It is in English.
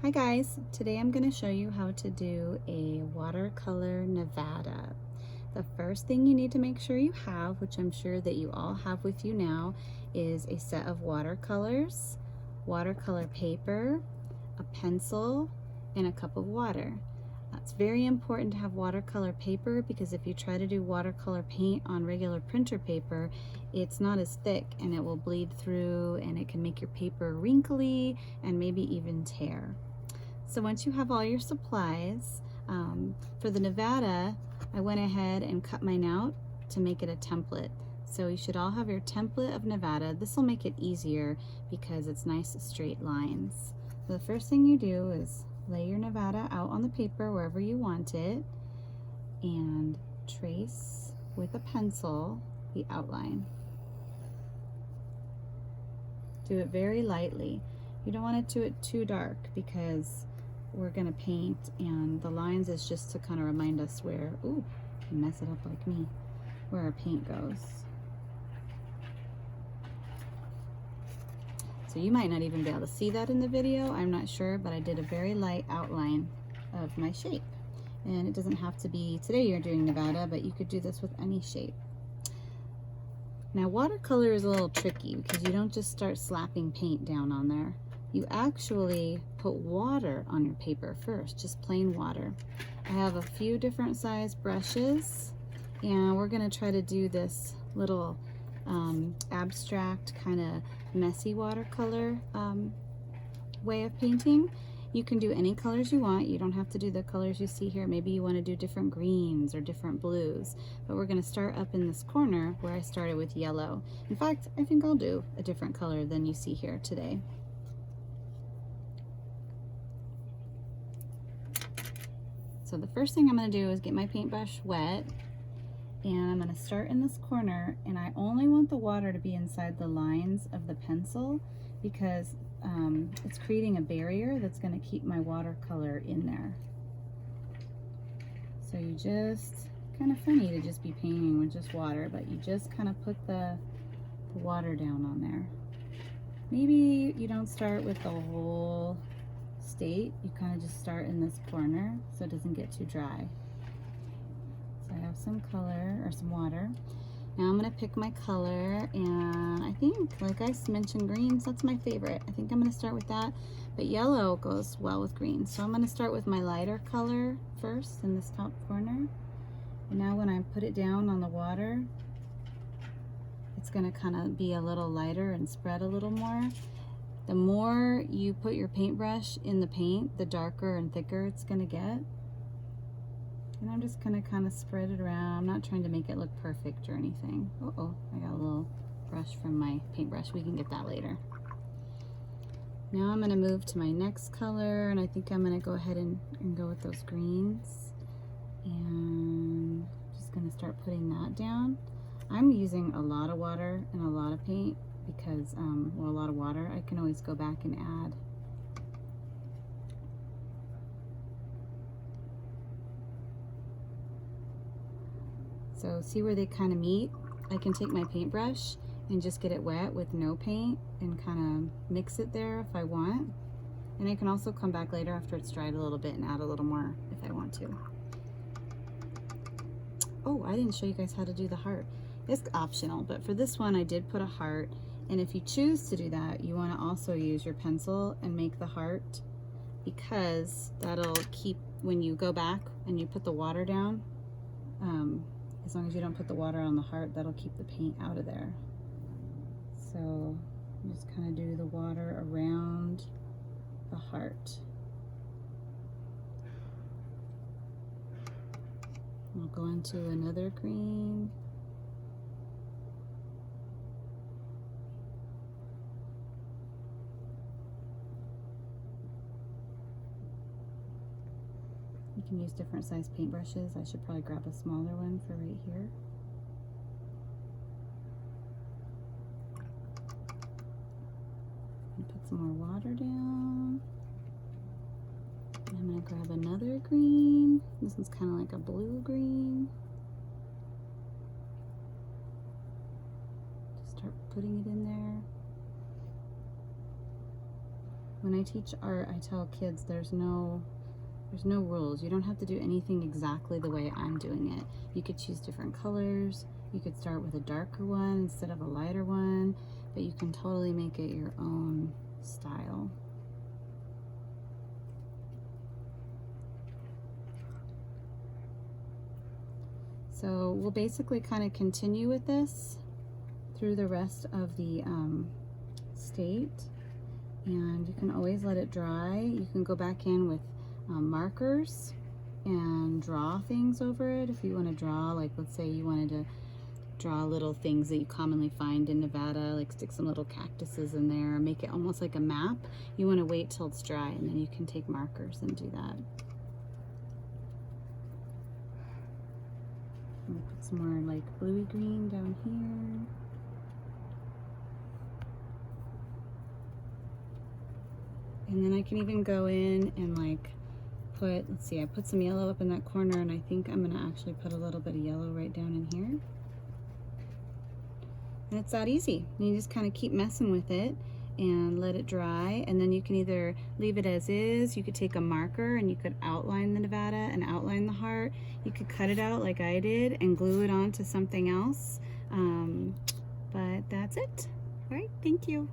Hi guys, today I'm going to show you how to do a watercolor Nevada. The first thing you need to make sure you have, which I'm sure that you all have with you now, is a set of watercolors, watercolor paper, a pencil, and a cup of water. It's very important to have watercolor paper because if you try to do watercolor paint on regular printer paper, it's not as thick and it will bleed through and it can make your paper wrinkly and maybe even tear. So once you have all your supplies, for the Nevada, I went ahead and cut mine out to make it a template. So you should all have your template of Nevada. This will make it easier because it's nice straight lines. So the first thing you do is lay your Nevada out on the paper wherever you want it and trace with a pencil the outline. Do it very lightly. You don't want to do it too dark because we're going to paint, and the lines is just to kind of remind us where, ooh, you mess it up like me, where our paint goes. So you might not even be able to see that in the video, I'm not sure, but I did a very light outline of my shape. And it doesn't have to be, today you're doing Nevada, but you could do this with any shape. Now watercolor is a little tricky because you don't just start slapping paint down on there. You actually put water on your paper first, just plain water. I have a few different size brushes and we're gonna try to do this little abstract kind of messy watercolor way of painting. You can do any colors you want. You don't have to do the colors you see here. Maybe you want to do different greens or different blues, but we're going to start up in this corner where I started with yellow. In fact, I think I'll do a different color than you see here today. So the first thing I'm going to do is get my paintbrush wet, and I'm going to start in this corner, and I only want the water to be inside the lines of the pencil because it's creating a barrier that's going to keep my watercolor in there. So you just, kind of funny to just be painting with just water, but you just kind of put the water down on there. Maybe you don't start with the whole state, you kind of just start in this corner so it doesn't get too dry. So I have some color or some water. Now I'm going to pick my color, and I think, like I mentioned, greens, that's my favorite. I think I'm going to start with that, but yellow goes well with green. So I'm going to start with my lighter color first in this top corner. And now when I put it down on the water, it's going to kind of be a little lighter and spread a little more. The more you put your paintbrush in the paint, the darker and thicker it's going to get. And I'm just gonna kind of spread it around. I'm not trying to make it look perfect or anything. Uh-oh, I got a little brush from my paintbrush. We can get that later. Now I'm gonna move to my next color, and I think I'm gonna go ahead and go with those greens. And just gonna start putting that down. I'm using a lot of water and a lot of paint because, well, a lot of water. I can always go back and add. So see where they kind of meet? I can take my paintbrush and just get it wet with no paint and kind of mix it there if I want. And I can also come back later after it's dried a little bit and add a little more if I want to. Oh, I didn't show you guys how to do the heart. It's optional, but for this one I did put a heart. And if you choose to do that, you want to also use your pencil and make the heart, because that'll keep, when you go back and you put the water down, as long as you don't put the water on the heart, that'll keep the paint out of there. So just kind of do the water around the heart. I'll go into another green. You can use different size paintbrushes. I should probably grab a smaller one for right here. And put some more water down. And I'm gonna grab another green. This one's kind of like a blue green. Just start putting it in there. when I teach art, I tell kids there's no rules. You don't have to do anything exactly the way I'm doing it. You could choose different colors. You could start with a darker one instead of a lighter one, but you can totally make it your own style. So we'll basically kind of continue with this through the rest of the state, and you can always let it dry. You can go back in with markers and draw things over it if you want to draw, like let's say you wanted to draw little things that you commonly find in Nevada, like stick some little cactuses in there, or make it almost like a map. You want to wait till it's dry, and then you can take markers and do that. I'm gonna put some more like bluey green down here. And then I can even go in and like put, let's see, I put some yellow up in that corner, and I think I'm gonna actually put a little bit of yellow right down in here. And it's that easy. And you just kind of keep messing with it and let it dry, and then you can either leave it as is. You could take a marker and you could outline the Nevada and outline the heart. You could cut it out like I did and glue it onto something else. But that's it. All right, thank you.